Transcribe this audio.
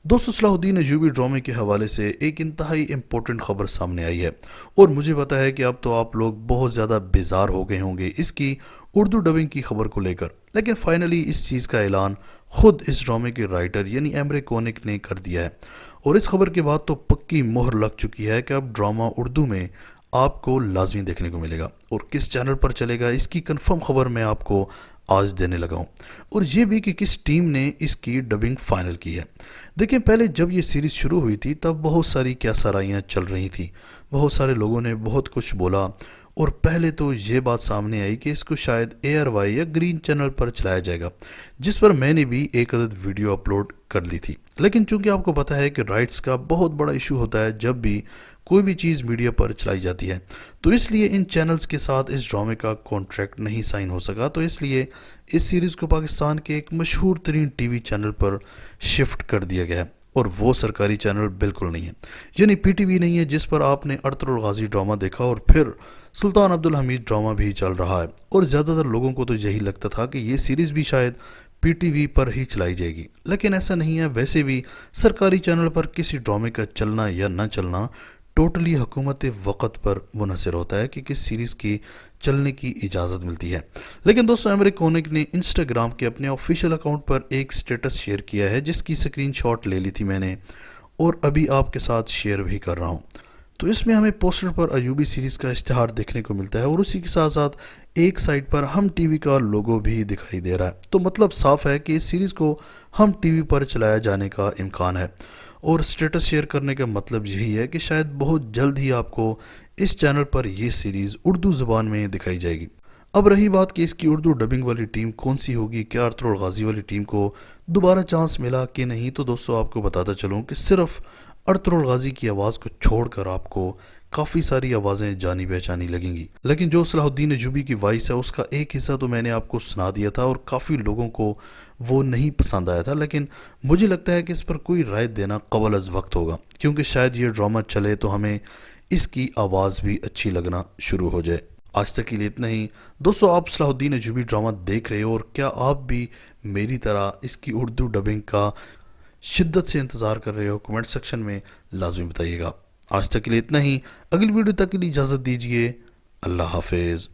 دوستو صلاح الدین ایوبی ڈرامے کے حوالے سے ایک انتہائی امپورٹنٹ خبر سامنے آئی ہے، اور مجھے پتا ہے کہ اب تو آپ لوگ بہت زیادہ بیزار ہو گئے ہوں گے اس کی اردو ڈبنگ کی خبر کو لے کر، لیکن فائنلی اس چیز کا اعلان خود اس ڈرامے کے رائٹر یعنی ایمرے کونک نے کر دیا ہے، اور اس خبر کے بعد تو پکی مہر لگ چکی ہے کہ اب ڈرامہ اردو میں آپ کو لازمی دیکھنے کو ملے گا، اور کس چینل پر چلے گا اس کی کنفرم خبر میں آپ کو آج دینے لگا ہوں، اور یہ بھی کہ کس ٹیم نے اس کی ڈبنگ فائنل کی ہے۔ دیکھیں، پہلے جب یہ سیریز شروع ہوئی تھی تب بہت ساری کیا سرائیاں چل رہی تھیں، بہت سارے لوگوں نے بہت کچھ بولا، اور پہلے تو یہ بات سامنے آئی کہ اس کو شاید اے آر وائی یا گرین چینل پر چلایا جائے گا، جس پر میں نے بھی ایک عدد ویڈیو اپلوڈ کر لی تھی، لیکن چونکہ آپ کو پتہ ہے کہ رائٹس کا بہت بڑا ایشو ہوتا ہے جب بھی کوئی بھی چیز میڈیا پر چلائی جاتی ہے، تو اس لیے ان چینلز کے ساتھ اس ڈرامے کا کانٹریکٹ نہیں سائن ہو سکا، تو اس لیے اس سیریز کو پاکستان کے ایک مشہور ترین ٹی وی چینل پر شفٹ کر دیا گیا ہے، اور وہ سرکاری چینل بالکل نہیں ہے، یعنی پی ٹی وی نہیں ہے جس پر آپ نے ارطغرل الغازی ڈرامہ دیکھا اور پھر سلطان عبدالحمید ڈرامہ بھی چل رہا ہے، اور زیادہ تر لوگوں کو تو یہی لگتا تھا کہ یہ سیریز بھی شاید پی ٹی وی پر ہی چلائی جائے گی، لیکن ایسا نہیں ہے۔ ویسے بھی سرکاری چینل پر کسی ڈرامے کا چلنا یا نہ چلنا ٹوٹلی حکومت وقت پر منحصر ہوتا ہے کہ کس سیریز کی چلنے کی اجازت ملتی ہے، لیکن دوستو ایمرے کونک نے انسٹاگرام کے اپنے آفیشیل اکاؤنٹ پر ایک سٹیٹس شیئر کیا ہے جس کی سکرین شاٹ لے لی تھی میں نے، اور ابھی آپ کے ساتھ شیئر بھی کر رہا ہوں۔ تو اس میں ہمیں پوسٹر پر ایوبی سیریز کا اشتہار دیکھنے کو ملتا ہے، اور اسی کے ساتھ ساتھ ایک سائٹ پر ہم ٹی وی کا لوگو بھی دکھائی دے رہا ہے، تو مطلب صاف ہے کہ اس سیریز کو ہم ٹی وی پر چلایا جانے کا امکان ہے، اور سٹیٹس شیئر کرنے کا مطلب یہی ہے کہ شاید بہت جلد ہی آپ کو اس چینل پر یہ سیریز اردو زبان میں دکھائی جائے گی۔ اب رہی بات کہ اس کی اردو ڈبنگ والی ٹیم کون سی ہوگی، کیا ارطغرل الغازی والی ٹیم کو دوبارہ چانس ملا کہ نہیں، تو دوستو آپ کو بتاتا چلوں کہ صرف ارطغرل الغازی کی آواز کو چھوڑ کر آپ کو کافی ساری آوازیں جانی پہچانی لگیں گی، لیکن جو صلاح الدین ایوبی کی وائس ہے اس کا ایک حصہ تو میں نے آپ کو سنا دیا تھا، اور کافی لوگوں کو وہ نہیں پسند آیا تھا، لیکن مجھے لگتا ہے کہ اس پر کوئی رائے دینا قبل از وقت ہوگا، کیونکہ شاید یہ ڈرامہ چلے تو ہمیں اس کی آواز بھی اچھی لگنا شروع ہو جائے۔ آج تک کے لیے اتنا ہی دوستو، آپ صلاح الدین ایوبی ڈرامہ دیکھ رہے ہو، اور کیا آپ بھی میری طرح اس کی اردو ڈبنگ کا شدت سے انتظار کر رہے ہو؟ کمنٹ سیکشن میں لازمی بتائیے گا۔ آج تک کے لیے اتنا ہی، اگلی ویڈیو تک کے لیے اجازت دیجیے، اللہ حافظ۔